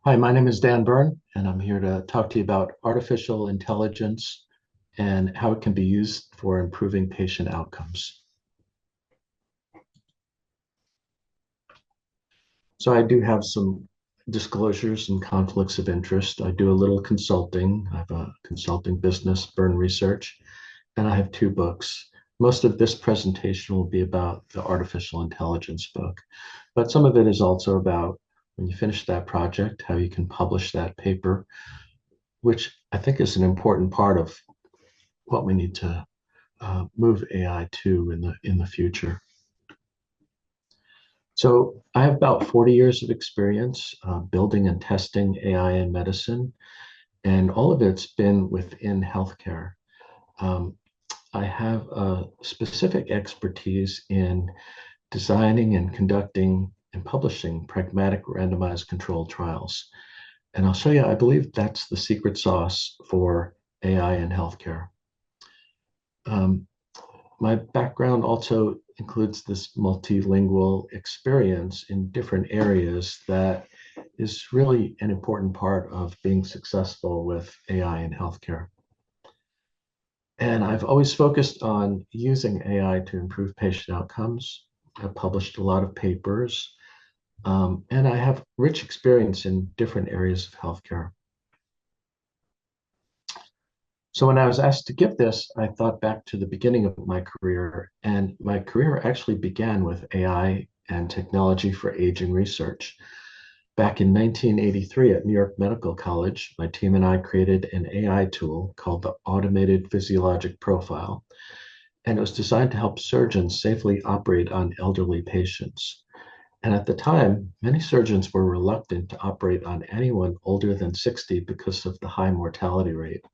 Hi, my name is Dan Byrne, and I'm here to talk to you about artificial intelligence and how it can be used for improving patient outcomes. So I do have some disclosures and conflicts of interest. I do a little consulting. I have a consulting business, Byrne Research, and I have two books. Most of this presentation will be about the artificial intelligence book, but some of it is also about when you finish that project, how you can publish that paper, which I think is an important part of what we need to move AI to in the future. So I have about 40 years of experience building and testing AI in medicine, and all of it's been within healthcare. Um, I have a specific expertise in designing and conducting and publishing pragmatic randomized controlled trials. And I'll show you, I believe that's the secret sauce for AI in healthcare. Um, My background also includes this multilingual experience in different areas that is really an important part of being successful with AI in healthcare. And I've always focused on using AI to improve patient outcomes. I've published a lot of papers, and I have rich experience in different areas of healthcare. So when I was asked to give this, I thought back to the beginning of my career, and my career actually began with AI and technology for aging research. Back in 1983 at New York Medical College, my team and I created an AI tool called the Automated Physiologic Profile, and it was designed to help surgeons safely operate on elderly patients. And at the time, many surgeons were reluctant to operate on anyone older than 60 because of the high mortality rate.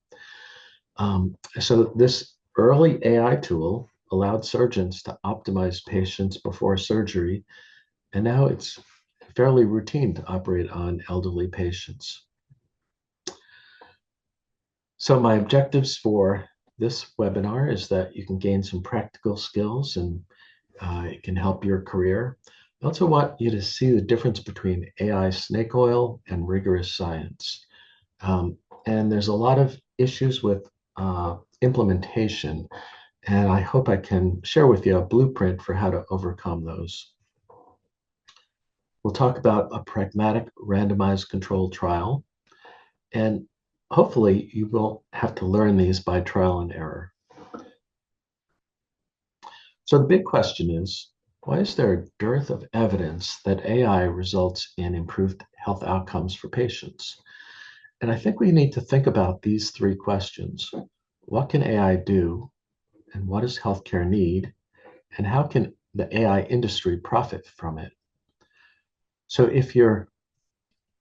So this early AI tool allowed surgeons to optimize patients before surgery, and now it's fairly routine to operate on elderly patients. So my objectives for this webinar is that you can gain some practical skills and it can help your career. I also want you to see the difference between AI snake oil and rigorous science. And there's a lot of issues with implementation, and I hope I can share with you a blueprint for how to overcome those. We'll talk about a pragmatic randomized controlled trial, and hopefully you won't have to learn these by trial and error. So the big question is, why is there a dearth of evidence that AI results in improved health outcomes for patients? And I think we need to think about these three questions. What can AI do? And what does healthcare need? And how can the AI industry profit from it? So if you're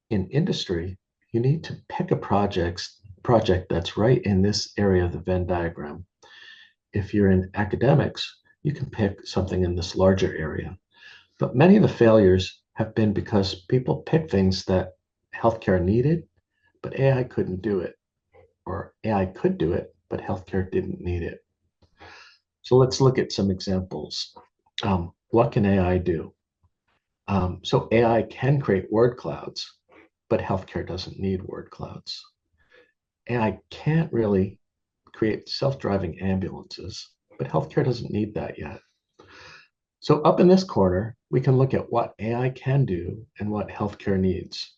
in industry, you need to pick a project that's right in this area of the Venn diagram. If you're in academics, you can pick something in this larger area. But many of the failures have been because people picked things that healthcare needed, but AI couldn't do it, or AI could do it, but healthcare didn't need it. So let's look at some examples. What can AI do? So AI can create word clouds, but healthcare doesn't need word clouds. AI can't really create self-driving ambulances, but healthcare doesn't need that yet. So up in this corner, we can look at what AI can do and what healthcare needs.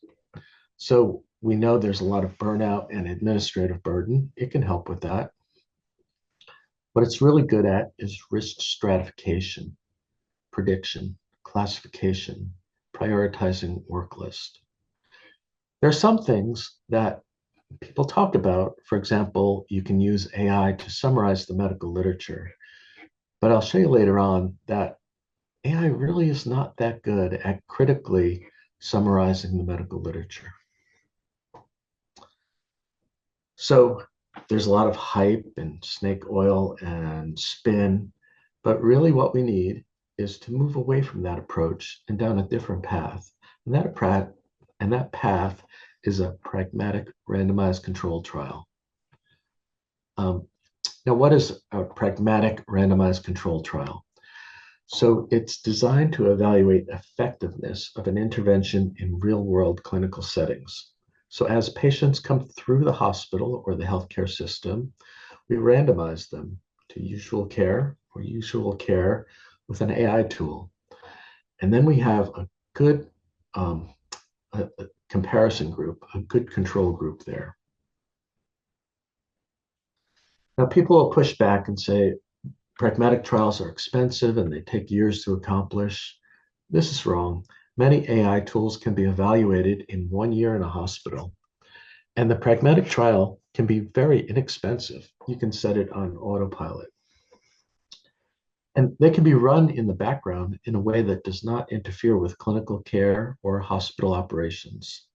So we know there's a lot of burnout and administrative burden. It can help with that. What it's really good at is risk stratification, prediction, classification, prioritizing work list. There are some things that people talk about. For example, you can use AI to summarize the medical literature. But I'll show you later on that AI really is not that good at critically summarizing the medical literature. So there's a lot of hype and snake oil and spin, but really what we need is to move away from that approach and down a different path. And that path is a pragmatic randomized controlled trial. Um, Now, what is a pragmatic randomized controlled trial? So it's designed to evaluate effectiveness of an intervention in real-world clinical settings. So as patients come through the hospital or the healthcare system, we randomize them to usual care or usual care with an AI tool. And then we have a good a comparison group, a good control group there. Now, people will push back and say pragmatic trials are expensive and they take years to accomplish. This is wrong. Many AI tools can be evaluated in 1 year in a hospital, and the pragmatic trial can be very inexpensive. You can set it on autopilot. And they can be run in the background in a way that does not interfere with clinical care or hospital operations.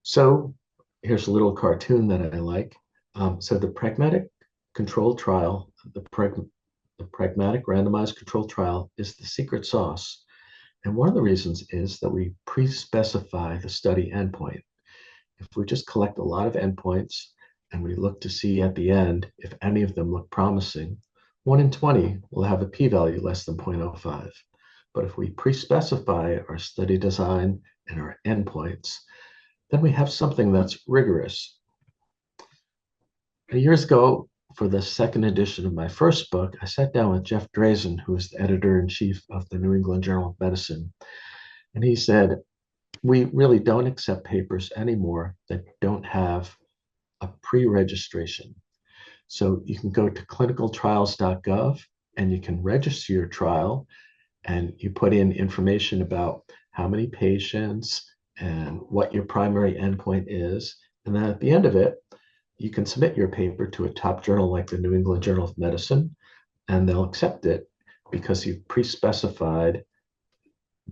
So here's a little cartoon that I like. So the pragmatic control trial, the pragmatic randomized control trial is the secret sauce. And one of the reasons is that we pre-specify the study endpoint. If we just collect a lot of endpoints and we look to see at the end if any of them look promising, 1 in 20 will have a p-value less than 0.05. But if we pre-specify our study design and our endpoints, then we have something that's rigorous. Years ago, for the second edition of my first book, I sat down with Jeff Drazen, who is the editor-in-chief of the New England Journal of Medicine, and he said, we really don't accept papers anymore that don't have a pre-registration. So you can go to clinicaltrials.gov and you can register your trial and you put in information about how many patients and what your primary endpoint is. And then at the end of it, you can submit your paper to a top journal like the New England Journal of Medicine, and they'll accept it because you've pre-specified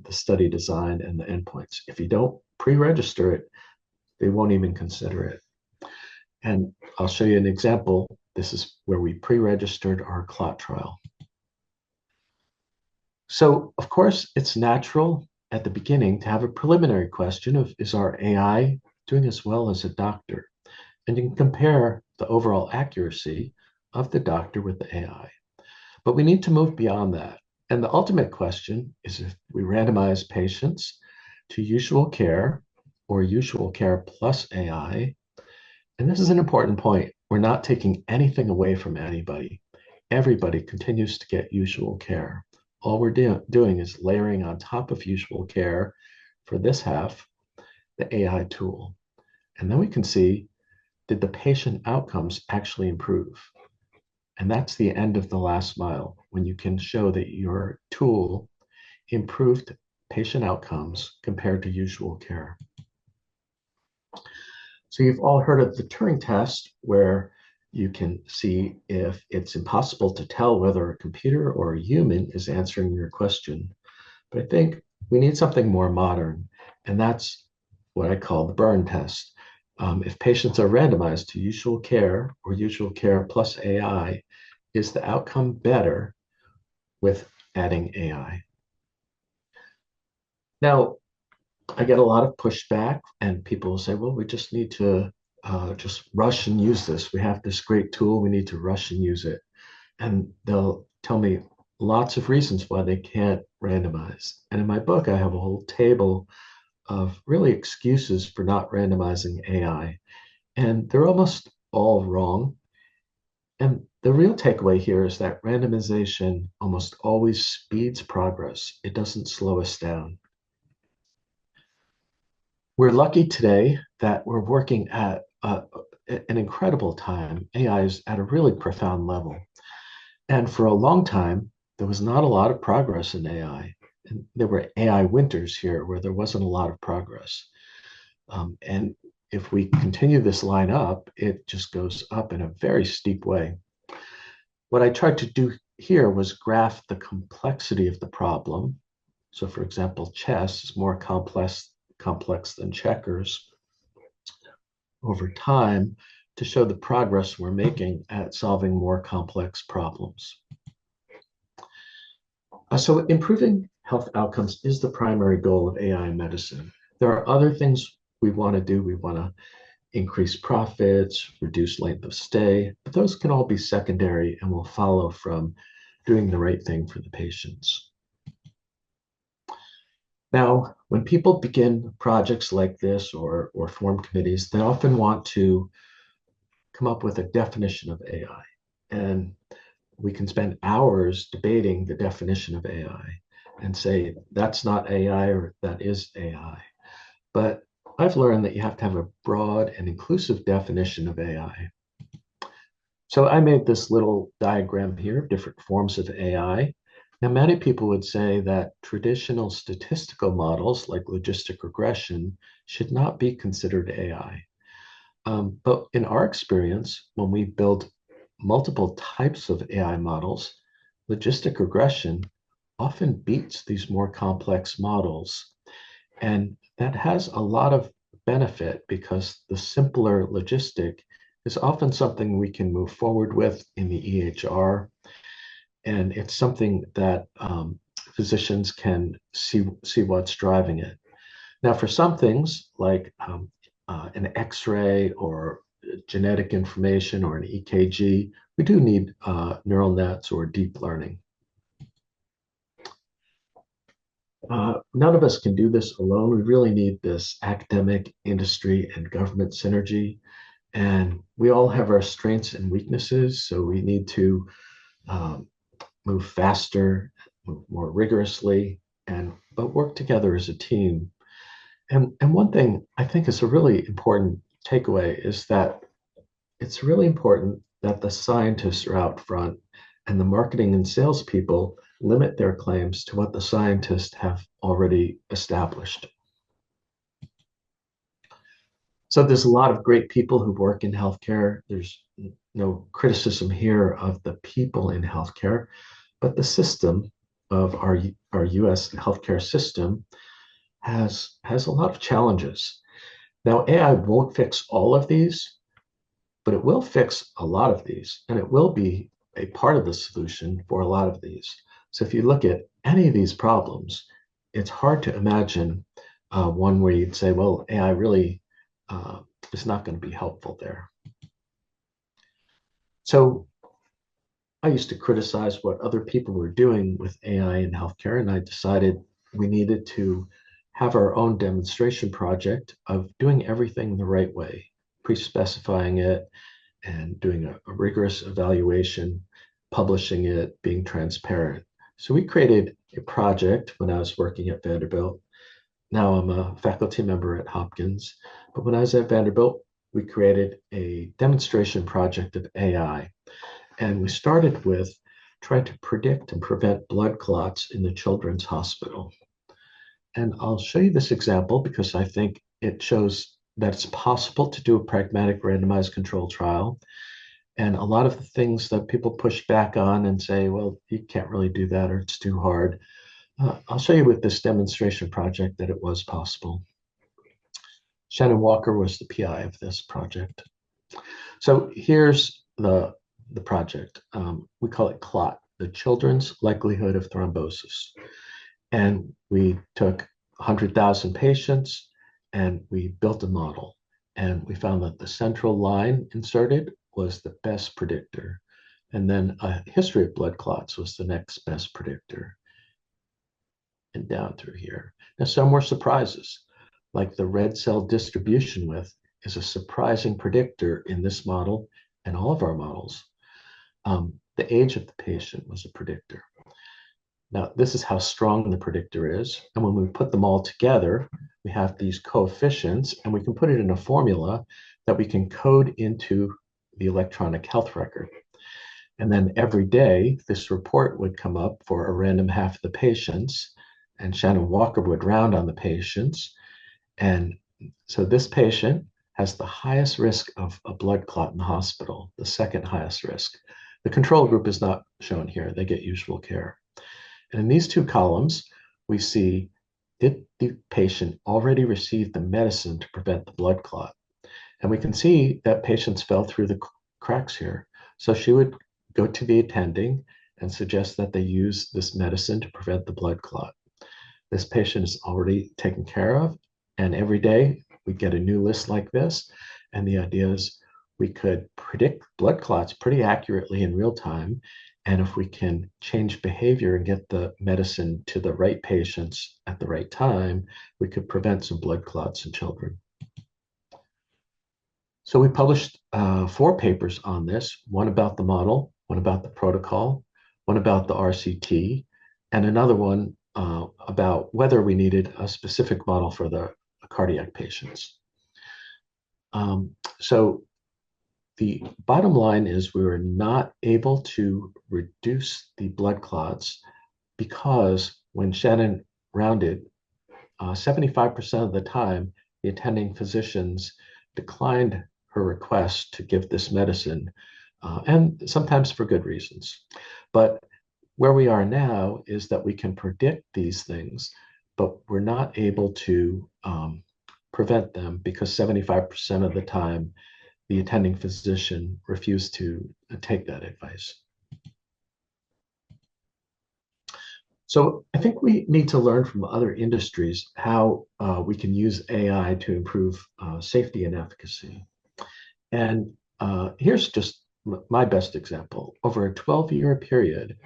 the study design and the endpoints. If you don't pre-register it, they won't even consider it. And I'll show you an example. This is where we pre-registered our clot trial. So of course, it's natural at the beginning to have a preliminary question of, is our AI doing as well as a doctor? And you can compare the overall accuracy of the doctor with the AI. But we need to move beyond that. And the ultimate question is if we randomize patients to usual care or usual care plus AI, and this is an important point, we're not taking anything away from anybody. Everybody continues to get usual care. All we're doing is layering on top of usual care for this half, the AI tool. And then we can see, did the patient outcomes actually improve? And that's the end of the last mile, when you can show that your tool improved patient outcomes compared to usual care. So you've all heard of the Turing test, where you can see if it's impossible to tell whether a computer or a human is answering your question. But I think we need something more modern, and that's what I call the Byrne test. If patients are randomized to usual care or usual care plus AI, is the outcome better with adding AI? Now, I get a lot of pushback, and people will say, well, we just need to just rush and use this. We have this great tool, we need to rush and use it. And they'll tell me lots of reasons why they can't randomize. And in my book, I have a whole table of really excuses for not randomizing AI. And they're almost all wrong. And the real takeaway here is that randomization almost always speeds progress. It doesn't slow us down. We're lucky today that we're working at an incredible time. AI is at a really profound level. And for a long time, there was not a lot of progress in AI. And there were AI winters here where there wasn't a lot of progress. And if we continue this line up, it just goes up in a very steep way. What I tried to do here was graph the complexity of the problem. So for example, chess is more complex than checkers over time to show the progress we're making at solving more complex problems. So improving health outcomes is the primary goal of AI medicine. There are other things we want to do. We want to increase profits, reduce length of stay, but those can all be secondary and will follow from doing the right thing for the patients. Now, when people begin projects like this or form committees, they often want to come up with a definition of AI. And we can spend hours debating the definition of AI and say that's not AI or that is AI. But I've learned that you have to have a broad and inclusive definition of AI. So I made this little diagram here of different forms of AI. Now, many people would say that traditional statistical models like logistic regression should not be considered AI. But in our experience, when we build multiple types of AI models, logistic regression often beats these more complex models. And that has a lot of benefit because the simpler logistic is often something we can move forward with in the EHR. And it's something that physicians can see what's driving it. Now, for some things like an X-ray or genetic information or an EKG, we do need neural nets or deep learning. None of us can do this alone. We really need this academic, industry, and government synergy. And we all have our strengths and weaknesses, so we need to um, move faster, move more rigorously, but work together as a team. And one thing I think is a really important takeaway is that it's really important that the scientists are out front and the marketing and salespeople limit their claims to what the scientists have already established. So there's a lot of great people who work in healthcare. There's no criticism here of the people in healthcare, but the system of our US healthcare system has a lot of challenges. Now, AI won't fix all of these, but it will fix a lot of these, and it will be a part of the solution for a lot of these. So if you look at any of these problems, it's hard to imagine one where you'd say, well, AI really is not going to be helpful there. So I used to criticize what other people were doing with AI in healthcare, and I decided we needed to have our own demonstration project of doing everything the right way, pre-specifying it, and doing a rigorous evaluation, publishing it, being transparent. So we created a project when I was working at Vanderbilt. Now I'm a faculty member at Hopkins, but when I was at Vanderbilt, we created a demonstration project of AI. And we started with trying to predict and prevent blood clots in the children's hospital. And I'll show you this example because I think it shows that it's possible to do a pragmatic randomized control trial. And a lot of the things that people push back on and say, well, you can't really do that or it's too hard. I'll show you with this demonstration project that it was possible. Shannon Walker was the PI of this project. So here's the project. We call it CLOT, the Children's Likelihood of Thrombosis. And we took 100,000 patients and we built a model. And we found that the central line inserted was the best predictor. And then a history of blood clots was the next best predictor. And down through here. Now, some were surprises, like the red cell distribution width is a surprising predictor in this model and all of our models. The age of the patient was a predictor. Now, this is how strong the predictor is. And when we put them all together, we have these coefficients, and we can put it in a formula that we can code into the electronic health record. And then every day, this report would come up for a random half of the patients, and Shannon Walker would round on the patients. And so this patient has the highest risk of a blood clot in the hospital, the second highest risk. The control group is not shown here. They get usual care. And in these two columns, we see, did the patient already receive the medicine to prevent the blood clot? And we can see that patients fell through the cracks here. So she would go to the attending and suggest that they use this medicine to prevent the blood clot. This patient is already taken care of. And every day we get a new list like this. And the idea is we could predict blood clots pretty accurately in real time And if we can change behavior and get the medicine to the right patients at the right time, we could prevent some blood clots in children. So we published 4 papers on this, one about the model, one about the protocol, one about the RCT, and another one about whether we needed a specific model for the cardiac patients. So the bottom line is we were not able to reduce the blood clots because when Shannon rounded, 75% of the time, the attending physicians declined her request to give this medicine, and sometimes for good reasons. But where we are now is that we can predict these things, but we're not able to prevent them because 75% of the time, the attending physician refused to take that advice. So I think we need to learn from other industries how we can use AI to improve safety and efficacy. And here's just my best example. Over a 12-year period,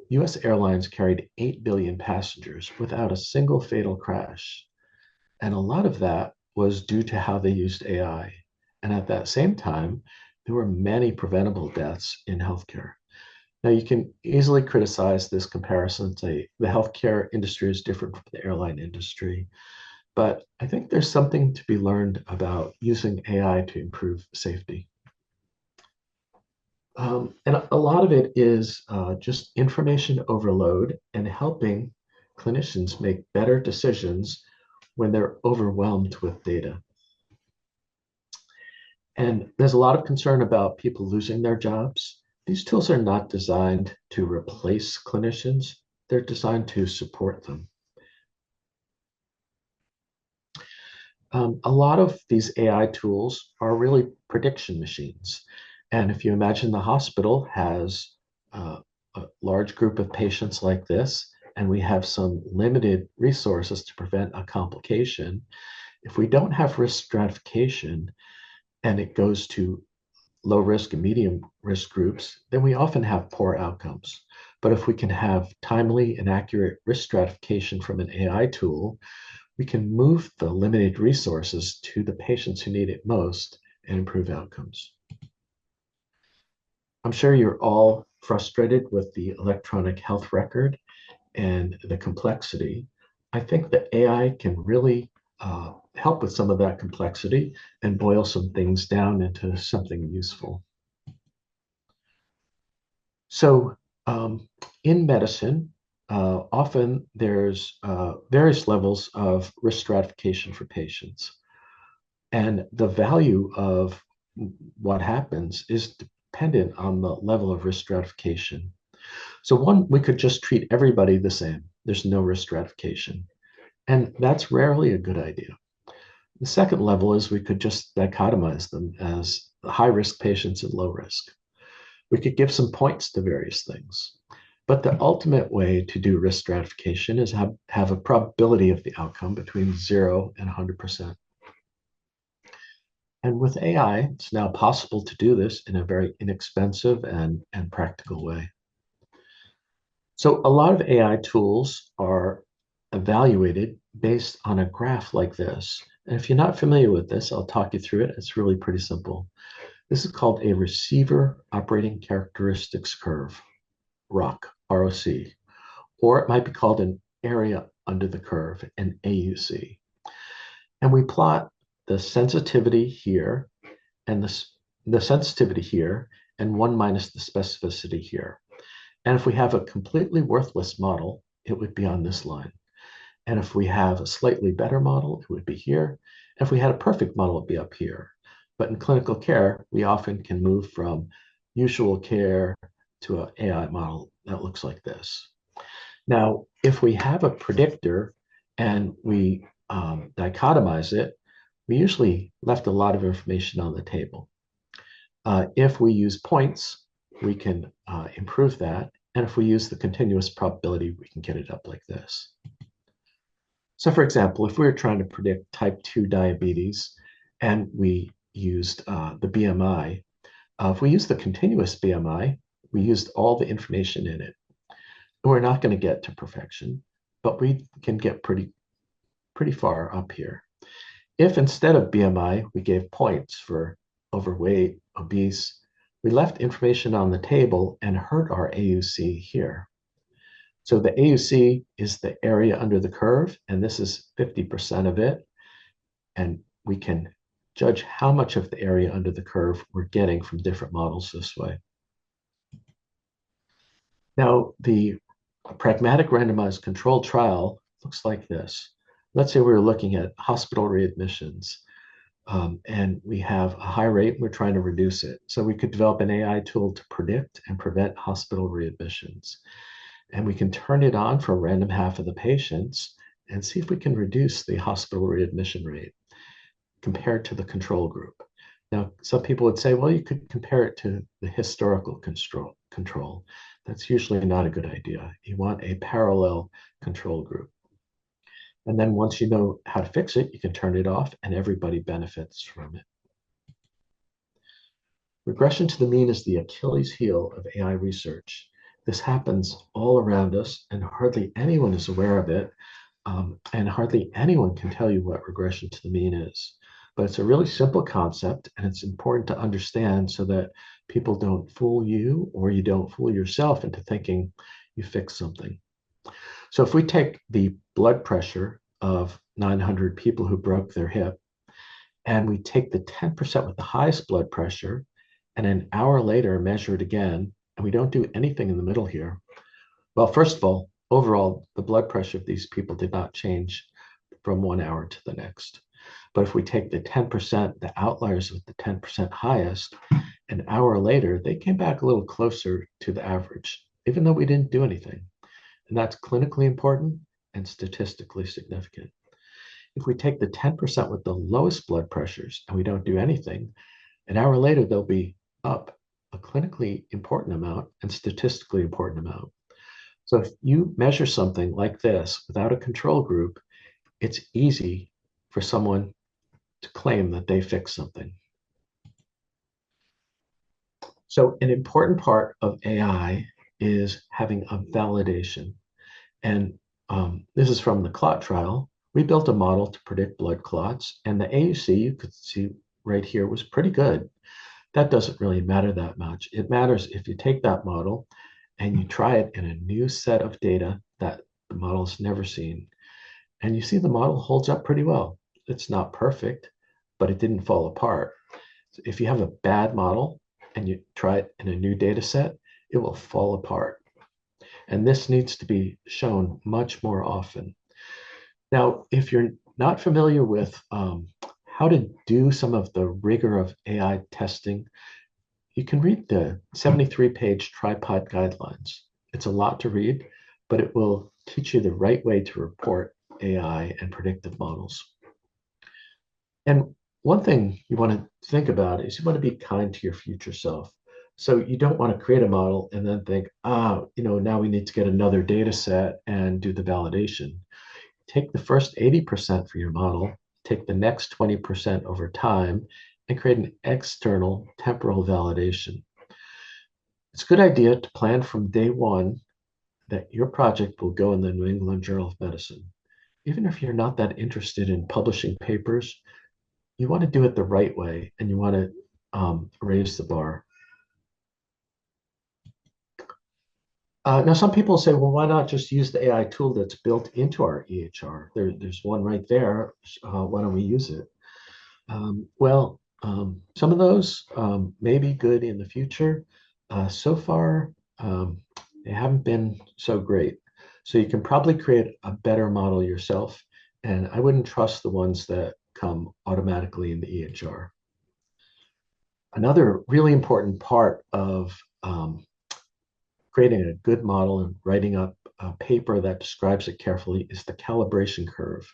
US airlines carried 8 billion passengers without a single fatal crash. And a lot of that was due to how they used AI. And at that same time, there were many preventable deaths in healthcare. Now, you can easily criticize this comparison and say the healthcare industry is different from the airline industry. But I think there's something to be learned about using AI to improve safety. And a lot of it is just information overload and helping clinicians make better decisions when they're overwhelmed with data. And there's a lot of concern about people losing their jobs. These tools are not designed to replace clinicians, they're designed to support them. A lot of these AI tools are really prediction machines. And if you imagine the hospital has a large group of patients like this, and we have some limited resources to prevent a complication, if we don't have risk stratification and it goes to low risk and medium risk groups, then we often have poor outcomes. But if we can have timely and accurate risk stratification from an AI tool, we can move the limited resources to the patients who need it most and improve outcomes. I'm sure you're all frustrated with the electronic health record and the complexity. I think that AI can really help with some of that complexity and boil some things down into something useful. So, in medicine, often there's various levels of risk stratification for patients. And the value of what happens is dependent on the level of risk stratification. So, one, we could just treat everybody the same. There's no risk stratification. And that's rarely a good idea. The second level is we could just dichotomize them as high risk patients and low risk. We could give some points to various things. But the ultimate way to do risk stratification is have a probability of the outcome between 0 and 100%. And with AI, it's now possible to do this in a very inexpensive and practical way. So a lot of AI tools are evaluated based on a graph like this. And if you're not familiar with this, I'll talk you through it. It's really pretty simple. This is called a receiver operating characteristics curve, ROC, ROC, or it might be called an area under the curve, an AUC. And we plot the sensitivity here and the sensitivity here and 1 minus the specificity here. And if we have a completely worthless model, it would be on this line. And if we have a slightly better model, it would be here. And if we had a perfect model, it'd be up here. But in clinical care, we often can move from usual care to an AI model that looks like this. Now, if we have a predictor and we dichotomize it, we usually left a lot of information on the table. If we use points, we can improve that. And if we use the continuous probability, we can get it up like this. So for example, if we were trying to predict type 2 diabetes and we used the BMI, if we use the continuous BMI, we used all the information in it. We're not going to get to perfection, but we can get pretty far up here. If instead of BMI, we gave points for overweight, obese, we left information on the table and hurt our AUC here. So the AUC is the area under the curve, and this is 50% of it. And we can judge how much of the area under the curve we're getting from different models this way. Now, the pragmatic randomized controlled trial looks like this. Let's say we're looking at hospital readmissions, and we have a high rate, and we're trying to reduce it. So we could develop an AI tool to predict and prevent hospital readmissions. And we can turn it on for a random half of the patients and see if we can reduce the hospital readmission rate compared to the control group. Now, some people would say, well, you could compare it to the historical control. That's usually not a good idea. You want a parallel control group. And then once you know how to fix it, you can turn it off and everybody benefits from it. Regression to the mean is the Achilles heel of AI research. This happens all around us and hardly anyone is aware of it. And hardly anyone can tell you what regression to the mean is. But it's a really simple concept, and it's important to understand so that people don't fool you or you don't fool yourself into thinking you fixed something. So if we take the blood pressure of 900 people who broke their hip, and we take the 10% with the highest blood pressure, and an hour later measure it again, and we don't do anything in the middle here, well, first of all, overall, the blood pressure of these people did not change from 1 hour to the next. But if we take the 10%, the outliers with the 10% highest, an hour later, they came back a little closer to the average, even though we didn't do anything. And that's clinically important and statistically significant. If we take the 10% with the lowest blood pressures and we don't do anything, an hour later, they'll be up a clinically important amount and statistically important amount. So if you measure something like this without a control group, it's easy for someone to claim that they fixed something. So an important part of AI is having a validation. And this is from the clot trial. We built a model to predict blood clots, and the AUC, you could see right here, was pretty good. That doesn't really matter that much. It matters if you take that model and you try it in a new set of data that the model's never seen. And you see the model holds up pretty well. It's not perfect, but it didn't fall apart. So if you have a bad model and you try it in a new data set, it will fall apart. And this needs to be shown much more often. Now, if you're not familiar with how to do some of the rigor of AI testing, you can read the 73-page tripod guidelines. It's a lot to read, but it will teach you the right way to report AI and predictive models. And one thing you want to think about is you want to be kind to your future self. So you don't want to create a model and then think, now we need to get another data set and do the validation. Take the first 80% for your model, take the next 20% over time, and create an external temporal validation. It's a good idea to plan from day one that your project will go in the New England Journal of Medicine. Even if you're not that interested in publishing papers, you want to do it the right way and you want to raise the bar. Now, some people say, well, why not just use the AI tool that's built into our EHR? There's one right there. Why don't we use it? Some of those may be good in the future. So far, they haven't been so great. So you can probably create a better model yourself. And I wouldn't trust the ones that come automatically in the EHR. Another really important part of creating a good model and writing up a paper that describes it carefully is the calibration curve.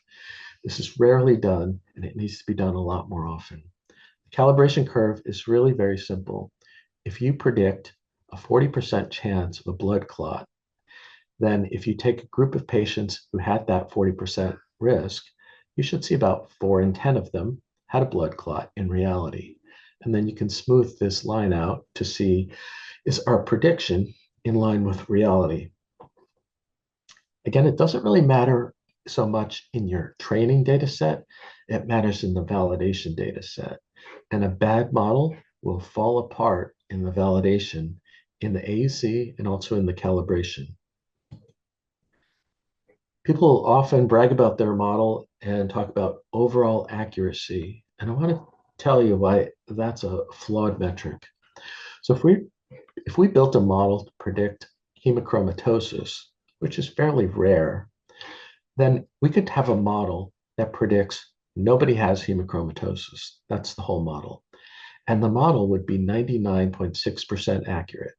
This is rarely done, and it needs to be done a lot more often. The calibration curve is really very simple. If you predict a 40% chance of a blood clot, then if you take a group of patients who had that 40% risk, you should see about 4 in 10 of them had a blood clot in reality. And then you can smooth this line out to see, Is our prediction in line with reality? Again, it doesn't really matter so much in your training data set, it matters in the validation data set. And a bad model will fall apart in the validation in the AUC and also in the calibration. People often brag about their model and talk about overall accuracy. And I want to tell you why that's a flawed metric. So if we built a model to predict hemochromatosis, which is fairly rare, then we could have a model that predicts nobody has hemochromatosis. That's the whole model. And the model would be 99.6% accurate.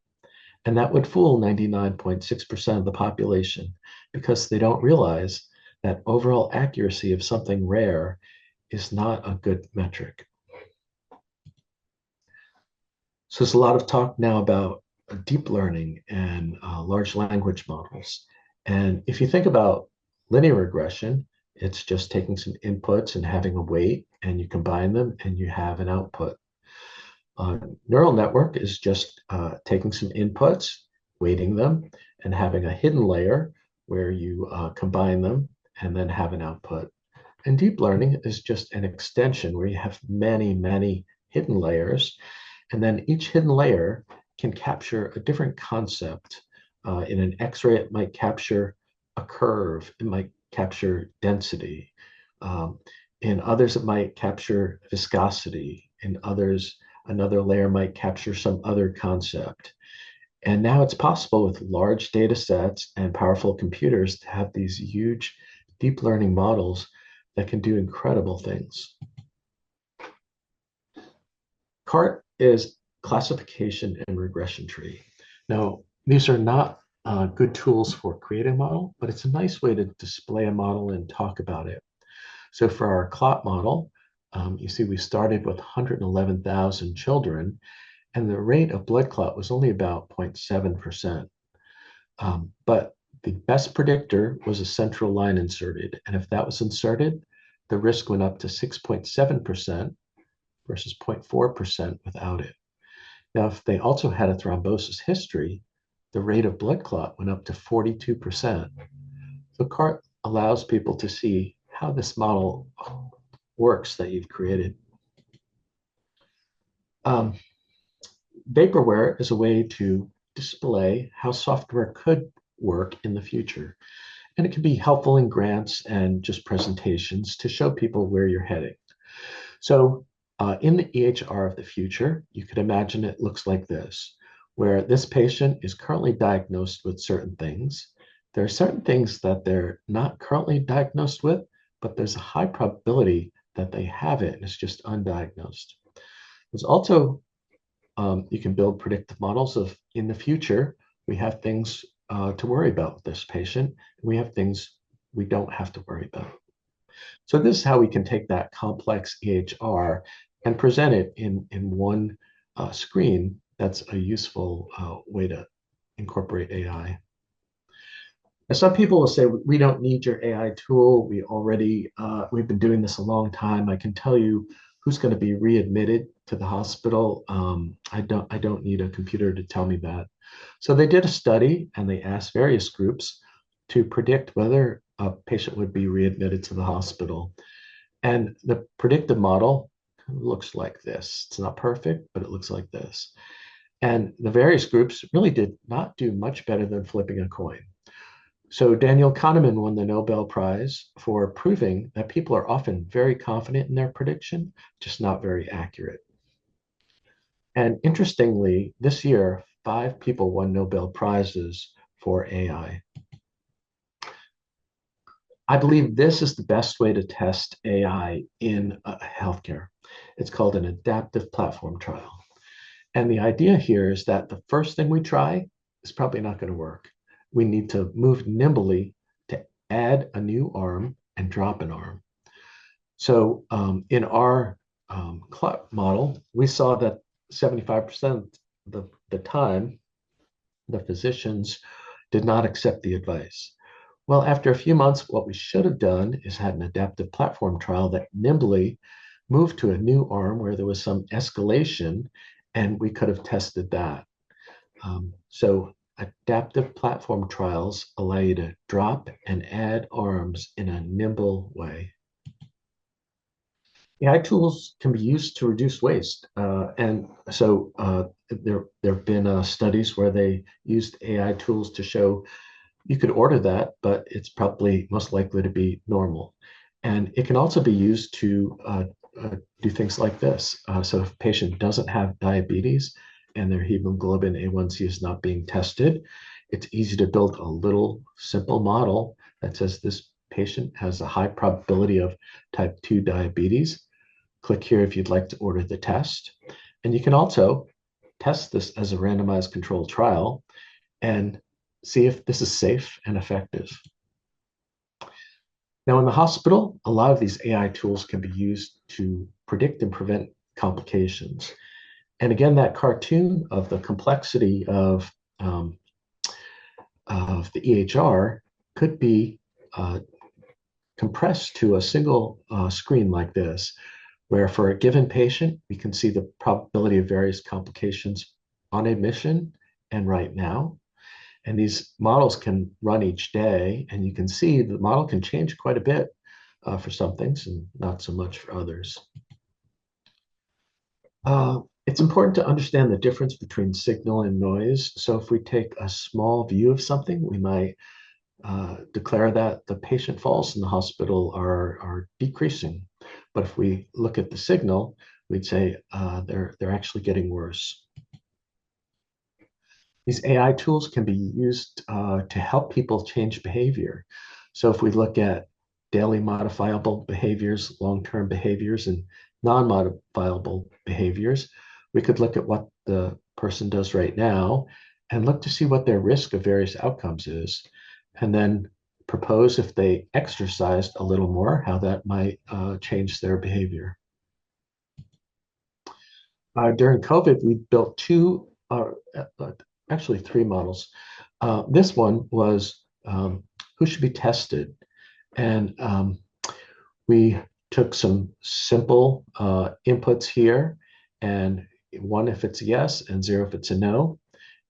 And that would fool 99.6% of the population because they don't realize that overall accuracy of something rare is not a good metric. So there's a lot of talk now about deep learning and large language models. And if you think about linear regression, it's just taking some inputs and having a weight, and you combine them and you have an output. Neural network is just taking some inputs, weighting them, and having a hidden layer where you combine them and then have an output. And deep learning is just an extension where you have many, many hidden layers. And then each hidden layer can capture a different concept. In an X-ray, it might capture a curve. It might capture density. In others, it might capture viscosity. In others, another layer might capture some other concept. And now it's possible with large data sets and powerful computers to have these huge deep learning models that can do incredible things. CART is classification and regression tree. Now, these are not good tools for creating a model, but it's a nice way to display a model and talk about it. So for our clot model, you see we started with 111,000 children, and the rate of blood clot was only about 0.7%. But the best predictor was a central line inserted. And if that was inserted, the risk went up to 6.7% versus 0.4% without it. Now, if they also had a thrombosis history, the rate of blood clot went up to 42%. So CART allows people to see how this model works that you've created. Vaporware is a way to display how software could work in the future. And it can be helpful in grants and just presentations to show people where you're heading. So in the EHR of the future, you could imagine it looks like this, where this patient is currently diagnosed with certain things. There are certain things that they're not currently diagnosed with, but there's a high probability that they have it and it's just undiagnosed. There's also, you can build predictive models of in the future, we have things to worry about with this patient. We have things we don't have to worry about. So this is how we can take that complex EHR and present it in one screen. That's a useful way to incorporate AI. And some people will say, we don't need your AI tool. We've been doing this a long time. I can tell you who's going to be readmitted to the hospital. I don't need a computer to tell me that. So they did a study and they asked various groups to predict whether a patient would be readmitted to the hospital. And the predictive model looks like this. It's not perfect, but it looks like this. And the various groups really did not do much better than flipping a coin. So Daniel Kahneman won the Nobel Prize for proving that people are often very confident in their prediction, just not very accurate. And interestingly, this year, 5 people won Nobel Prizes for AI. I believe this is the best way to test AI in healthcare. It's called an adaptive platform trial. And the idea here is that the first thing we try is probably not going to work. We need to move nimbly to add a new arm and drop an arm. So in our clot model, we saw that 75% of the time, the physicians did not accept the advice. Well, after a few months, what we should have done is had an adaptive platform trial that nimbly moved to a new arm where there was some escalation, and we could have tested that. So adaptive platform trials allow you to drop and add arms in a nimble way. AI tools can be used to reduce waste. There have been studies where they used AI tools to show you could order that, but it's probably most likely to be normal. And it can also be used to do things like this. So if a patient doesn't have diabetes and their hemoglobin A1C is not being tested, it's easy to build a little simple model that says this patient has a high probability of type 2 diabetes. Click here if you'd like to order the test. And you can also test this as a randomized controlled trial and see if this is safe and effective. Now, in the hospital, a lot of these AI tools can be used to predict and prevent complications. And again, that cartoon of the complexity of the EHR could be compressed to a single screen like this, where for a given patient, we can see the probability of various complications on admission and right now. And these models can run each day, and you can see the model can change quite a bit for some things and not so much for others. It's important to understand the difference between signal and noise. So if we take a small view of something, we might declare that the patient falls in the hospital are decreasing. But if we look at the signal, we'd say they're actually getting worse. These AI tools can be used to help people change behavior. So if we look at daily modifiable behaviors, long-term behaviors, and non-modifiable behaviors, we could look at what the person does right now and look to see what their risk of various outcomes is, and then propose if they exercised a little more, how that might change their behavior. During COVID, we built actually three models. This one was who should be tested. And we took some simple inputs here, and one if it's a yes and zero if it's a no,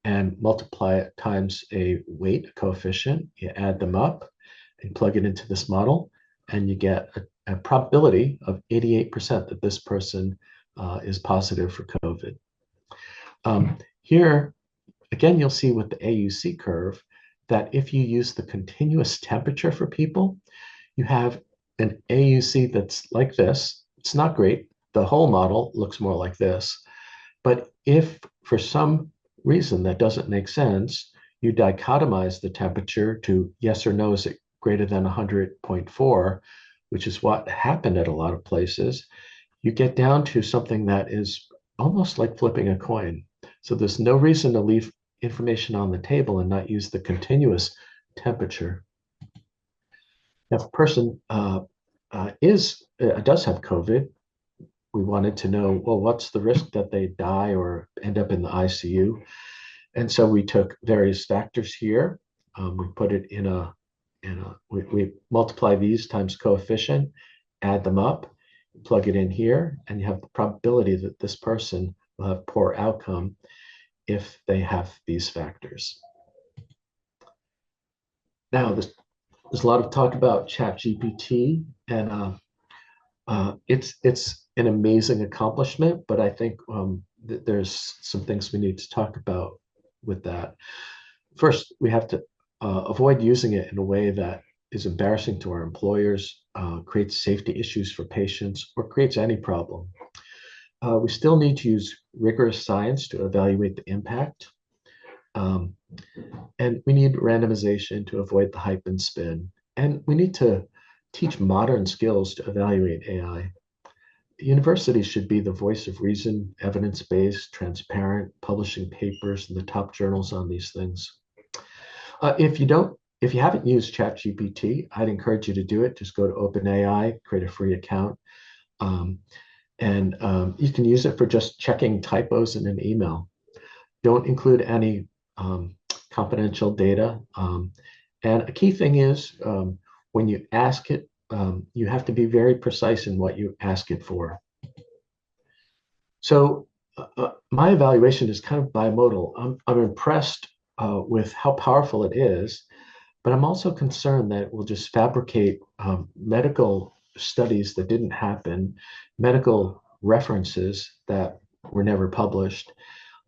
and multiply it times a weight coefficient. You add them up and plug it into this model, and you get a probability of 88% that this person is positive for COVID. Here, again, you'll see with the AUC curve that if you use the continuous temperature for people, you have an AUC that's like this. It's not great. The whole model looks more like this. But if for some reason that doesn't make sense, you dichotomize the temperature to yes or no, is it greater than 100.4, which is what happened at a lot of places, you get down to something that is almost like flipping a coin. So there's no reason to leave information on the table and not use the continuous temperature. If a person does have COVID, we wanted to know, well, what's the risk that they die or end up in the ICU? And so we took various factors here. We put it we multiply these times coefficient, add them up, plug it in here, and you have the probability that this person will have poor outcome if they have these factors. Now, there's a lot of talk about ChatGPT, and it's an amazing accomplishment, but I think there's some things we need to talk about with that. First, we have to avoid using it in a way that is embarrassing to our employers, creates safety issues for patients, or creates any problem. We still need to use rigorous science to evaluate the impact. And we need randomization to avoid the hype and spin. And we need to teach modern skills to evaluate AI. Universities should be the voice of reason, evidence-based, transparent, publishing papers in the top journals on these things. If you haven't used ChatGPT, I'd encourage you to do it. Just go to OpenAI, create a free account, and you can use it for just checking typos in an email. Don't include any confidential data. And a key thing is when you ask it, you have to be very precise in what you ask it for. So My evaluation is kind of bimodal. I'm impressed with how powerful it is, but I'm also concerned that it will just fabricate medical studies that didn't happen, medical references that were never published,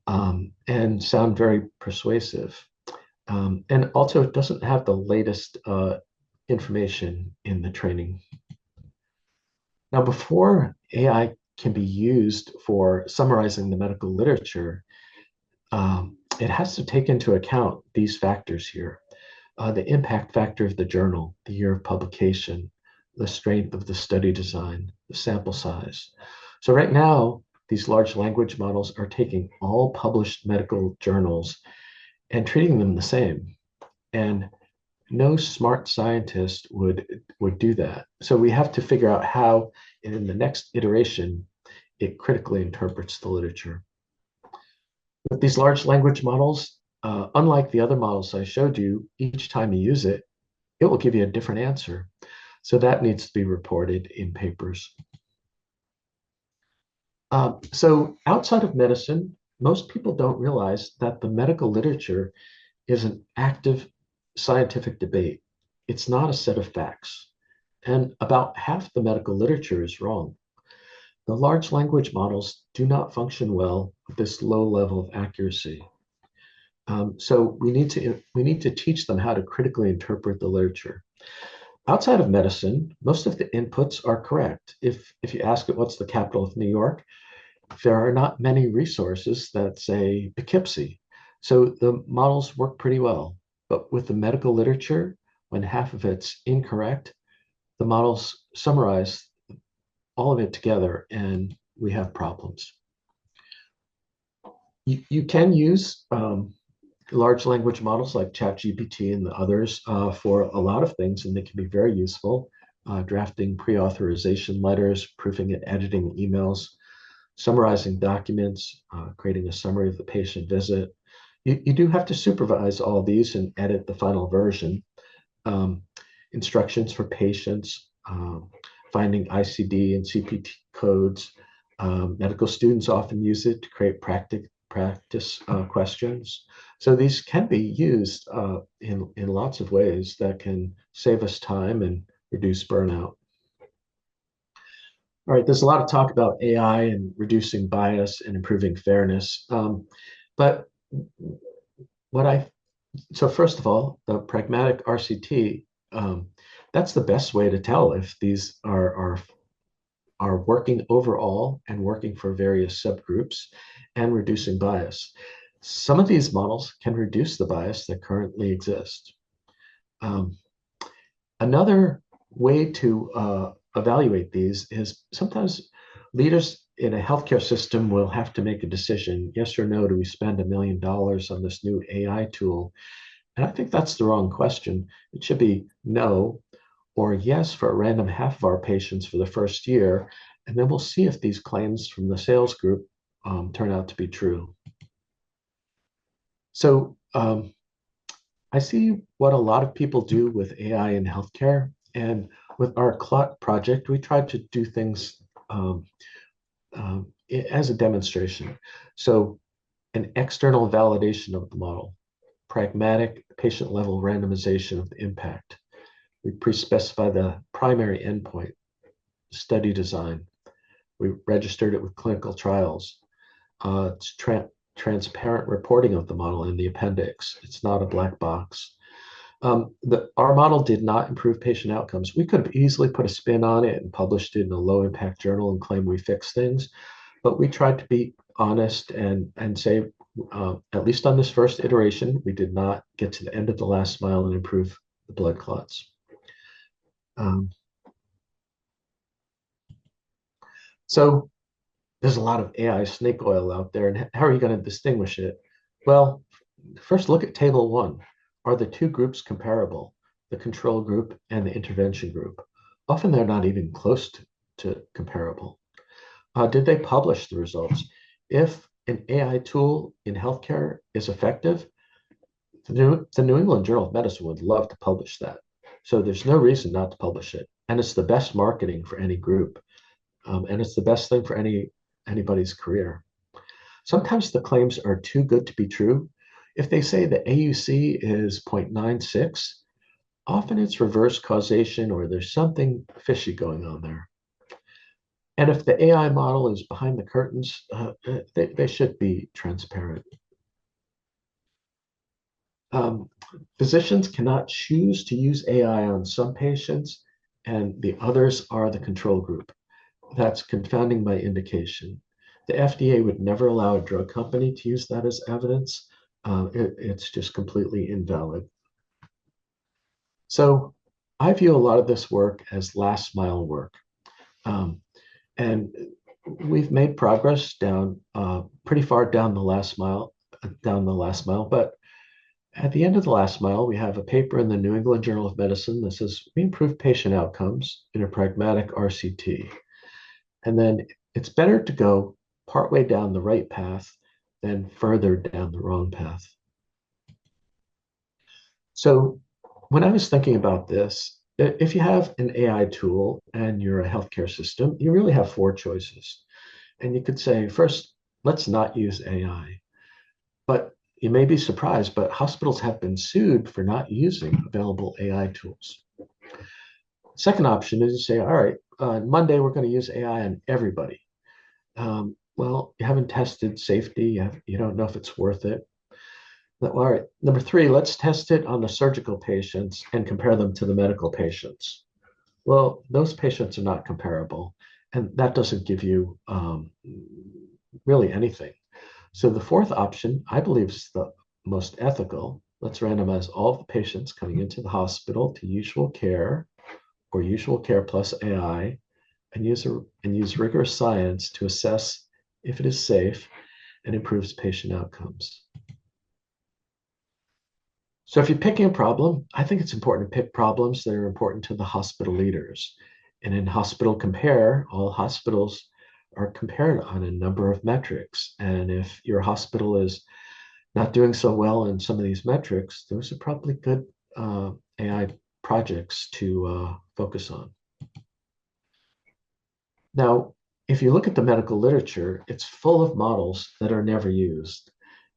and sound very persuasive. And also, it doesn't have the latest information in the training. Now, before AI can be used for summarizing the medical literature, it has to take into account these factors here: the impact factor of the journal, the year of publication, the strength of the study design, the sample size. So, right now, these large language models are taking all published medical journals and treating them the same. And no smart scientist would do that. So we have to figure out how, in the next iteration, it critically interprets the literature. With these large language models, unlike the other models I showed you, each time you use it, it will give you a different answer. So that needs to be reported in papers. So outside of medicine, most people don't realize that the medical literature is an active scientific debate. It's not a set of facts. And about half the medical literature is wrong. The large language models do not function well with this low level of accuracy. So we need to teach them how to critically interpret the literature. Outside of medicine, most of the inputs are correct. If you ask it what's the capital of New York, there are not many resources that say Poughkeepsie. So the models work pretty well. But with the medical literature, when half of it's incorrect, the models summarize all of it together and we have problems. You can use large language models like ChatGPT and the others for a lot of things, and they can be very useful. Drafting pre-authorization letters, proofing and editing emails, summarizing documents, creating a summary of the patient visit. You do have to supervise all of these and edit the final version. Um, Instructions for patients, finding ICD and CPT codes. Medical students often use it to create practice questions. So these can be used in lots of ways that can save us time and reduce burnout. All right, there's a lot of talk about AI and reducing bias and improving fairness. But what I so first of all, the pragmatic RCT, that's the best way to tell if these are working overall and working for various subgroups and reducing bias. Some of these models can reduce the bias that currently exists. Um, Another way to evaluate these is sometimes leaders in a healthcare system will have to make a decision, yes or no, do we spend $1 million on this new AI tool? And I think that's the wrong question. It should be no or yes for a random half of our patients for the first year, and then we'll see if these claims from the sales group turn out to be true. So I see what a lot of people do with AI in healthcare, and with our CLOT project, we tried to do things as a demonstration. So an external validation of the model, pragmatic patient-level randomization of the impact. We pre-specify the primary endpoint, study design. We registered it with clinical trials. It's transparent reporting of the model in the appendix. It's not a black box. Our model did not improve patient outcomes. We could have easily put a spin on it and published it in a low impact journal and claim we fixed things, but we tried to be honest and say, at least on this first iteration, we did not get to the end of the last mile and improve the blood clots. Um, so there's a lot of AI snake oil out there, and how are you going to distinguish it? Well, first look at table one. Are the two groups comparable, the control group and the intervention group? Often they're not even close to comparable. Did they publish the results? If an AI tool in healthcare is effective, the New England Journal of Medicine would love to publish that. So there's no reason not to publish it. And it's the best marketing for any group. And it's the best thing for anybody's career. Sometimes the claims are too good to be true. If they say the AUC is 0.96, often it's reverse causation or there's something fishy going on there. And if the AI model is behind the curtains, they should be transparent. Um, Physicians cannot choose to use AI on some patients, and the others are the control group. That's confounding by indication. The FDA would never allow a drug company to use that as evidence. It's just completely invalid. So I view a lot of this work as last mile work. Um, and we've made progress down pretty far down the last mile. But at the end of the last mile, we have a paper in the New England Journal of Medicine that says we improved patient outcomes in a pragmatic RCT. And then it's better to go partway down the right path than further down the wrong path. So when I was thinking about this, if you have an AI tool and you're a healthcare system, you really have four choices. And you could say, first, let's not use AI. But you may be surprised, but hospitals have been sued for not using available AI tools. Second option is to say, all right, Monday we're going to use AI on everybody. Well, you haven't tested safety. You don't know if it's worth it. All right, number three, let's test it on the surgical patients and compare them to the medical patients. Well, those patients are not comparable, and that doesn't give you really anything. So the fourth option, I believe, is the most ethical. Let's randomize all of the patients coming into the hospital to usual care or usual care plus AI and use rigorous science to assess if it is safe and improves patient outcomes. So if you're picking a problem, I think it's important to pick problems that are important to the hospital leaders. And in Hospital Compare, all hospitals are compared on a number of metrics. And if your hospital is not doing so well in some of these metrics, those are probably good AI projects to focus on. Now, if you look at the medical literature, it's full of models that are never used.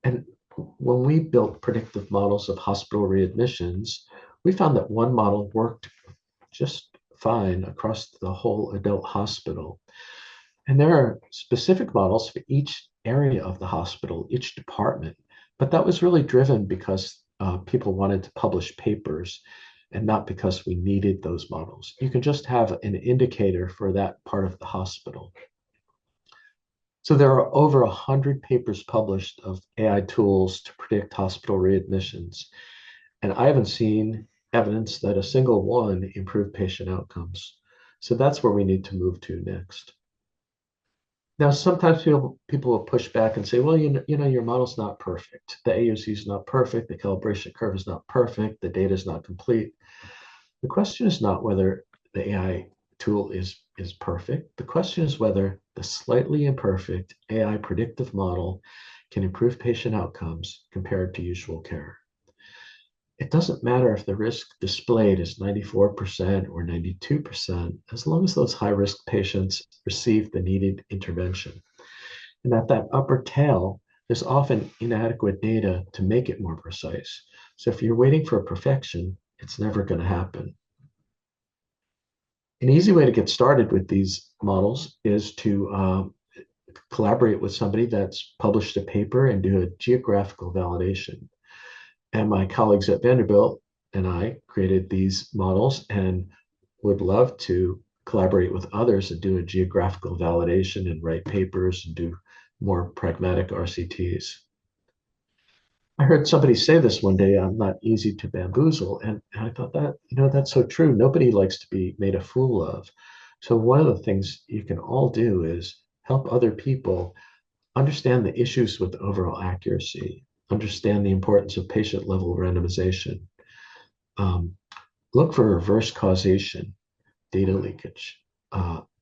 And when we built predictive models of hospital readmissions, we found that one model worked just fine across the whole adult hospital. And there are specific models for each area of the hospital, each department. But that was really driven because people wanted to publish papers and not because we needed those models. You can just have an indicator for that part of the hospital. So there are over 100 papers published of AI tools to predict hospital readmissions. And I haven't seen evidence that a single one improved patient outcomes. So that's where we need to move to next. Now, sometimes people will push back and say, well, your model's not perfect. The AUC is not perfect. The calibration curve is not perfect. The data is not complete. The question is not whether the AI tool is perfect. The question is whether the slightly imperfect AI predictive model can improve patient outcomes compared to usual care. It doesn't matter if the risk displayed is 94% or 92%, as long as those high-risk patients receive the needed intervention. And at that upper tail, there's often inadequate data to make it more precise. So if you're waiting for perfection, it's never going to happen. An easy way to get started with these models is to collaborate with somebody that's published a paper and do a geographical validation. And my colleagues at Vanderbilt and I created these models and would love to collaborate with others and do a geographical validation and write papers and do more pragmatic RCTs. I heard somebody say this one day, I'm not easy to bamboozle. And I thought that, that's so true. Nobody likes to be made a fool of. So one of the things you can all do is help other people understand the issues with overall accuracy, understand the importance of patient level randomization, look for reverse causation, data leakage,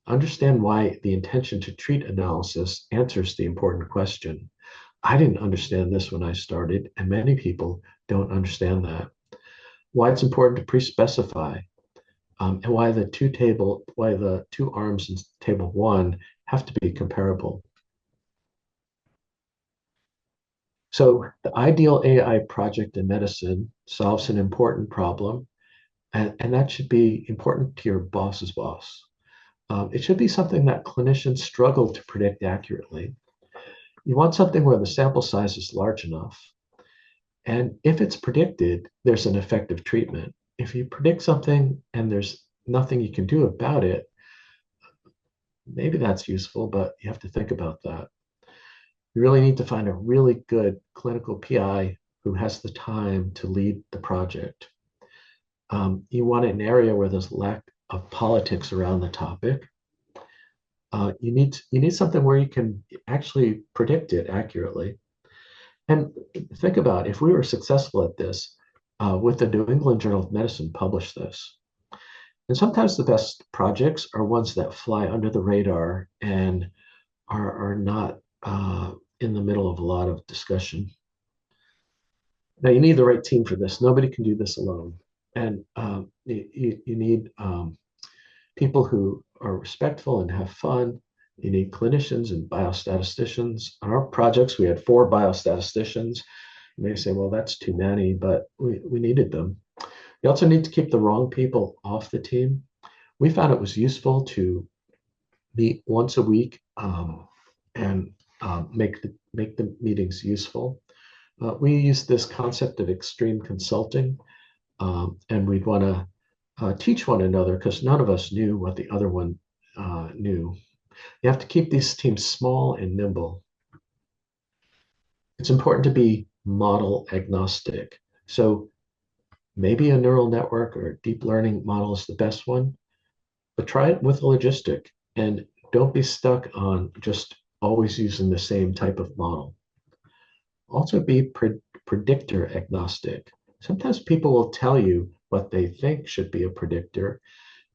understand why the intention to treat analysis answers the important question. I didn't understand this when I started, and many people don't understand that. Why it's important to pre-specify, and why the two arms in table one have to be comparable. So the ideal AI project in medicine solves an important problem, and that should be important to your boss's boss. It should be something that clinicians struggle to predict accurately. You want something where the sample size is large enough. And if it's predicted, there's an effective treatment. If you predict something and there's nothing you can do about it, maybe that's useful, but you have to think about that. You really need to find a really good clinical PI who has the time to lead the project. You want an area where there's lack of politics around the topic. You need something where you can actually predict it accurately. And think about if we were successful at this, with the New England Journal of Medicine published this. And sometimes the best projects are ones that fly under the radar and are not in the middle of a lot of discussion. Now, you need the right team for this. Nobody can do this alone. And you need people who are respectful and have fun. You need clinicians and biostatisticians. On our projects, we had 4 biostatisticians. You may say, well, that's too many, but we needed them. You also need to keep the wrong people off the team. We found it was useful to meet once a week and make the meetings useful. We use this concept of extreme consulting, and we'd want to teach one another because none of us knew what the other one knew. You have to keep these teams small and nimble. It's important to be model agnostic. So maybe a neural network or a deep learning model is the best one, but try it with a logistic and don't be stuck on just always using the same type of model. Also be predictor agnostic. Sometimes people will tell you what they think should be a predictor,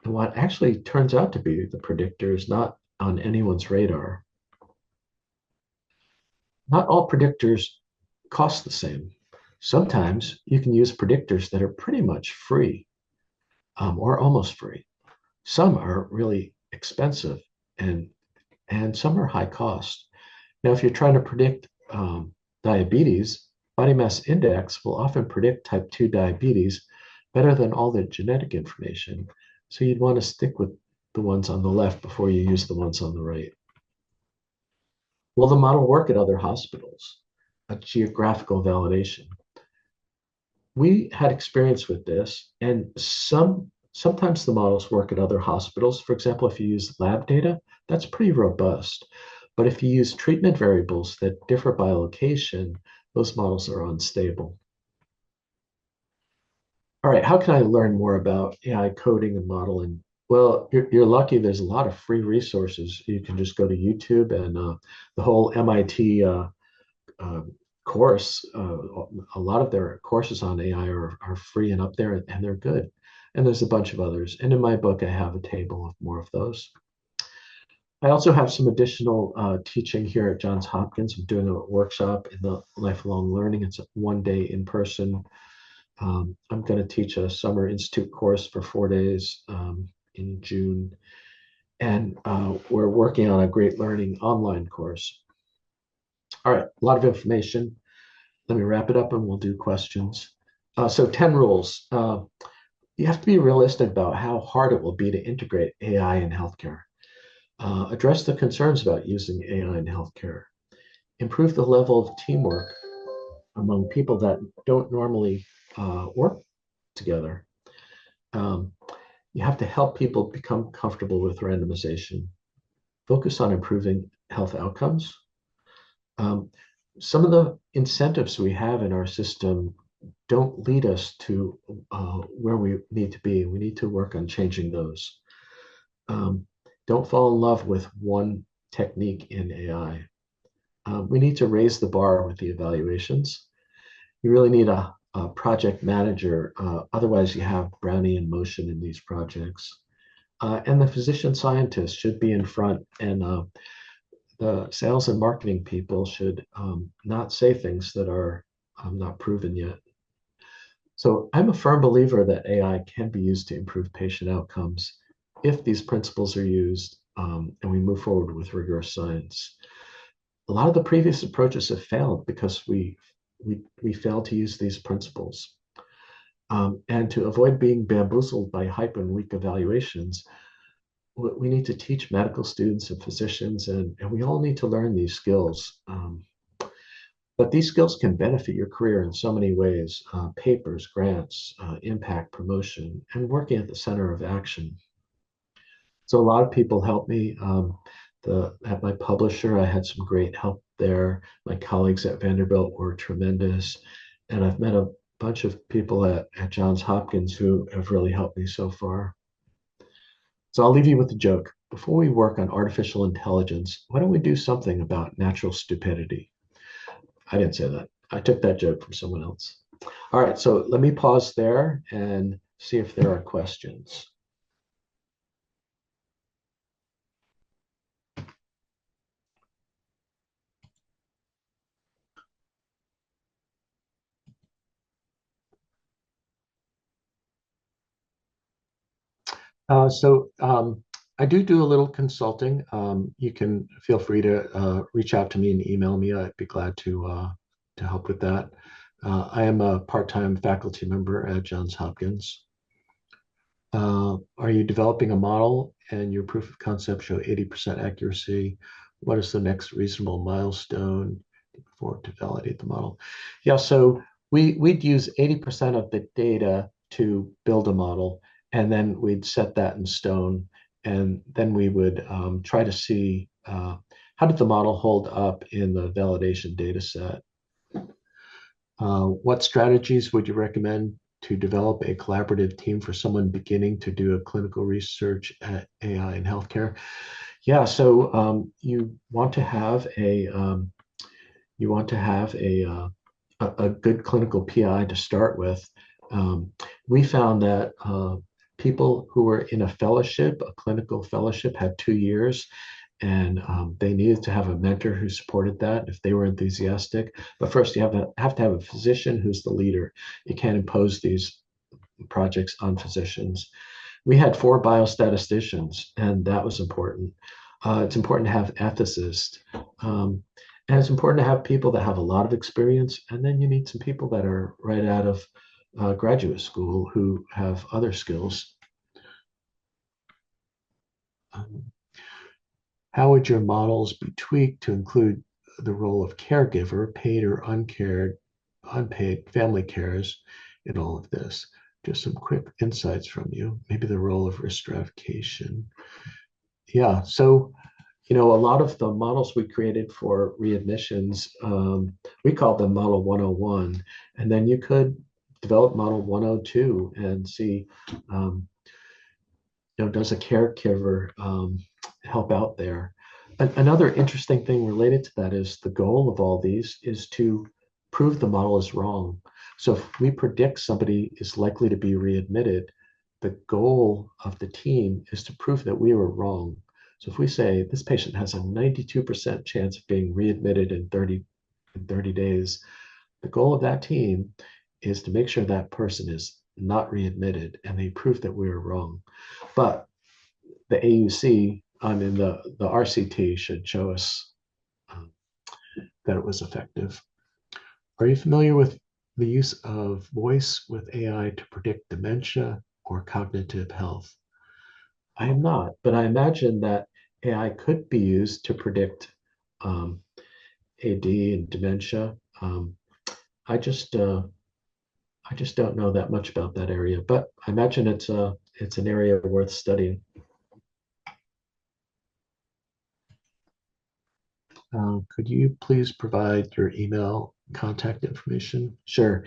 and what actually turns out to be the predictor is not on anyone's radar. Not all predictors cost the same. Sometimes you can use predictors that are pretty much free or almost free. Some are really expensive and some are high cost. Now, if you're trying to predict diabetes, body mass index will often predict type 2 diabetes better than all the genetic information. So you'd want to stick with the ones on the left before you use the ones on the right. Will the model work at other hospitals? A geographical validation. We had experience with this, and sometimes the models work at other hospitals. For example, if you use lab data, that's pretty robust. But if you use treatment variables that differ by location, those models are unstable. All right, how can I learn more about AI coding and modeling? Well, you're lucky there's a lot of free resources. You can just go to YouTube and the whole MIT uh, course, a lot of their courses on AI are free and up there, and they're good. And there's a bunch of others. And in my book, I have a table of more of those. I also have some additional teaching here at Johns Hopkins. I'm doing a workshop in the lifelong learning. It's a 1 day in person. I'm going to teach a summer institute course for 4 days in June. And we're working on a great learning online course. All right, a lot of information. Let me wrap it up and we'll do questions. So 10 rules. You have to be realistic about how hard it will be to integrate AI in healthcare. Address the concerns about using AI in healthcare. Improve the level of teamwork among people that don't normally work together. You have to help people become comfortable with randomization. Focus on improving health outcomes. Some of the incentives we have in our system don't lead us to where we need to be. We need to work on changing those. Don't fall in love with one technique in AI. We need to raise the bar with the evaluations. You really need a project manager. Otherwise, you have Brownian motion in these projects. And the physician scientist should be in front, and the sales and marketing people should not say things that are not proven yet. So I'm a firm believer that AI can be used to improve patient outcomes if these principles are used and we move forward with rigorous science. a lot of the previous approaches have failed because we failed to use these principles. And to avoid being bamboozled by hype and weak evaluations, we need to teach medical students and physicians, and we all need to learn these skills. But these skills can benefit your career in so many ways: papers, grants, impact, promotion, and working at the center of action. So a lot of people helped me. At my publisher, I had some great help there. My colleagues at Vanderbilt were tremendous. And I've met a bunch of people at Johns Hopkins who have really helped me so far. So I'll leave you with a joke. Before we work on artificial intelligence, why don't we do something about natural stupidity? I didn't say that. I took that joke from someone else. All right, so let me pause there and see if there are questions. So I do a little consulting. You can feel free to reach out to me and email me. I'd be glad to help with that. I am a part-time faculty member at Johns Hopkins. Are you developing a model and your proof of concept show 80% accuracy? What is the next reasonable milestone for to validate the model? Yeah, so we'd use 80% of the data to build a model, and then we'd set that in stone, and then we would try to see how did the model hold up in the validation data set. What strategies would you recommend to develop a collaborative team for someone beginning to do a clinical research at AI in healthcare? Yeah, so you want to have a good clinical PI to start with. We found that people who were in a fellowship, a clinical fellowship, had 2 years, and they needed to have a mentor who supported that if they were enthusiastic. But first, you have to have a physician who's the leader. You can't impose these projects on physicians. We had 4 biostatisticians, and that was important. It's important to have ethicists. And it's important to have people that have a lot of experience. And then you need some people that are right out of graduate school who have other skills. Um, how would your models be tweaked to include the role of caregiver, paid or unpaid family cares in all of this? Just some quick insights from you. Maybe the role of risk stratification. Yeah, so a lot of the models we created for readmissions, we called them Model 101. And then you could develop Model 102 and see, does a caregiver help out there? Another interesting thing related to that is the goal of all these is to prove the model is wrong. So if we predict somebody is likely to be readmitted, the goal of the team is to prove that we were wrong. So if we say this patient has a 92% chance of being readmitted in 30 days, the goal of that team is to make sure that person is not readmitted and they prove that we were wrong. But the AUC, the RCT should show us um, that it was effective. Are you familiar with the use of voice with AI to predict dementia or cognitive health? I am not, but I imagine that AI could be used to predict AD and dementia. I just uh, I just don't know that much about that area, but I imagine it's an area worth studying. Could you please provide your email contact information? Sure.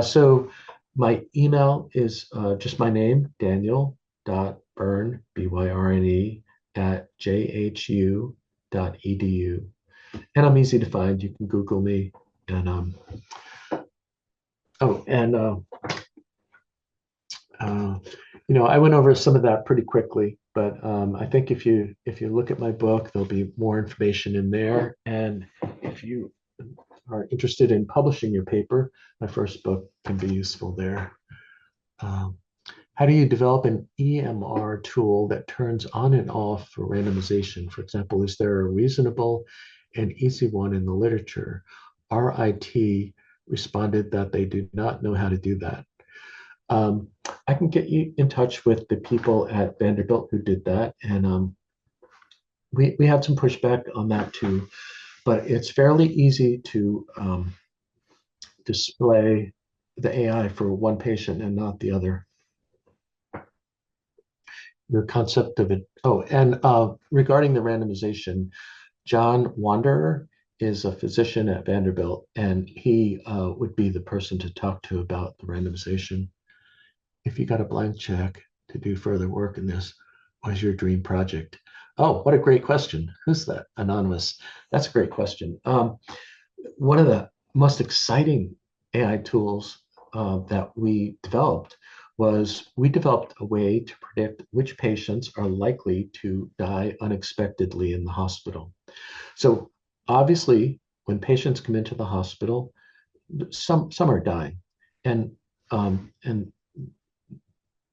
So my email is just my name, Daniel.Byrne, Byrne, at jhu.edu. And I'm easy to find. You can Google me. And oh, and uh, I went over some of that pretty quickly, but I think if you look at my book, there'll be more information in there. And if you are interested in publishing your paper, my first book can be useful there. Um, how do you develop an EMR tool that turns on and off for randomization? For example, is there a reasonable an easy one in the literature. RIT responded that they do not know how to do that. Um, I can get you in touch with the people at Vanderbilt who did that, and we had some pushback on that too. But it's fairly easy to display the AI for one patient and not the other. Your concept of it. Oh, and regarding the randomization, John Wanderer is a physician at Vanderbilt, and he would be the person to talk to about the randomization. If you got a blank check to do further work in this, what is your dream project? Oh, what a great question. Who's that? Anonymous. That's a great question. One of the most exciting AI tools that we developed was we developed a way to predict which patients are likely to die unexpectedly in the hospital. So obviously, when patients come into the hospital, some are dying, and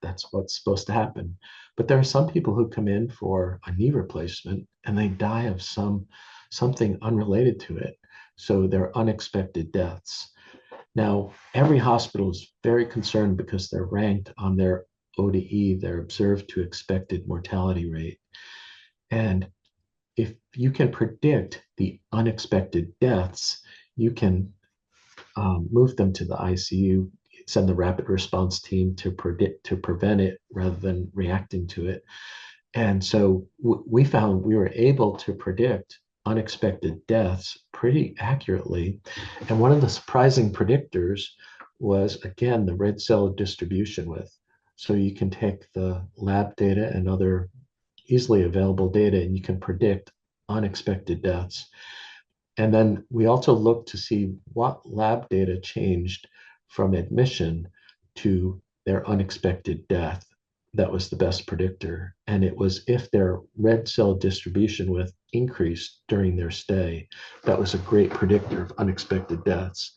that's what's supposed to happen. But there are some people who come in for a knee replacement and they die of something unrelated to it. So they're unexpected deaths. Now, every hospital is very concerned because they're ranked on their ODE, their observed to expected mortality rate. And if you can predict the unexpected deaths, you can move them to the ICU, send the rapid response team to prevent it rather than reacting to it. And so we found we were able to predict unexpected deaths pretty accurately. And one of the surprising predictors was, again, the red cell distribution width. So you can take the lab data and other easily available data, and you can predict unexpected deaths. And then we also looked to see what lab data changed from admission to their unexpected death. That was the best predictor. And it was if their red cell distribution width increased during their stay. That was a great predictor of unexpected deaths.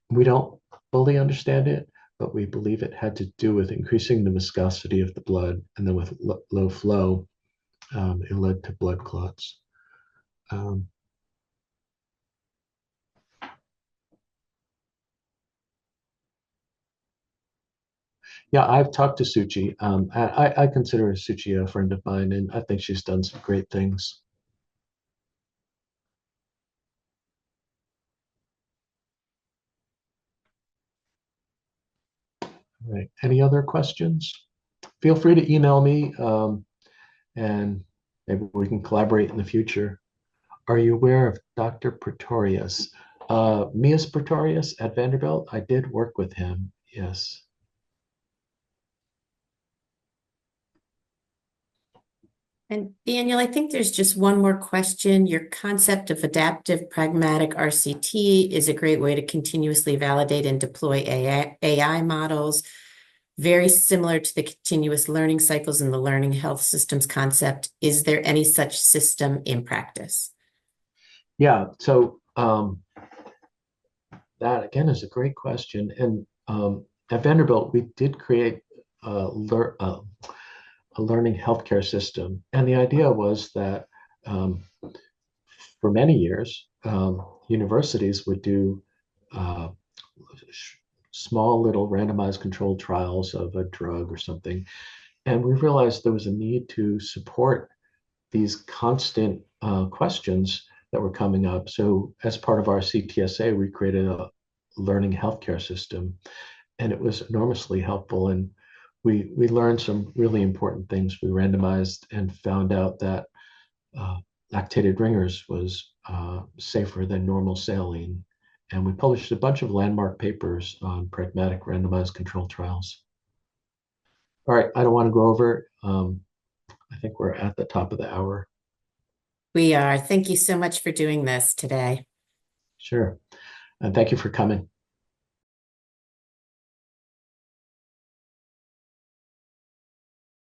We don't fully understand it, but we believe it had to do with increasing the viscosity of the blood. And then with low flow, it led to blood clots. Um, Yeah, I've talked to Suchi. I consider Suchi a friend of mine, and I think she's done some great things. All right. Any other questions? Feel free to email me, and maybe we can collaborate in the future. Are you aware of Dr. Pretorius? Mias Pretorius at Vanderbilt? I did work with him. Yes. And Daniel, I think there's just one more question. Your concept of adaptive pragmatic RCT is a great way to continuously validate and deploy AI models, very similar to the continuous learning cycles in the learning health systems concept. Is there any such system in practice? Yeah. So that again is a great question. And at Vanderbilt, we did create a learning healthcare system. And the idea was that for many years, universities would do uh, small little randomized controlled trials of a drug or something. And we realized there was a need to support these constant questions that were coming up. So, as part of our CTSA, we created a learning healthcare system, and it was enormously helpful. And we learned some really important things. We randomized and found out that uh, lactated ringers was safer than normal saline. And we published a bunch of landmark papers on pragmatic randomized controlled trials. All right, I don't want to go over. I think we're at the top of the hour. We are. Thank you so much for doing this today. Sure. And thank you for coming.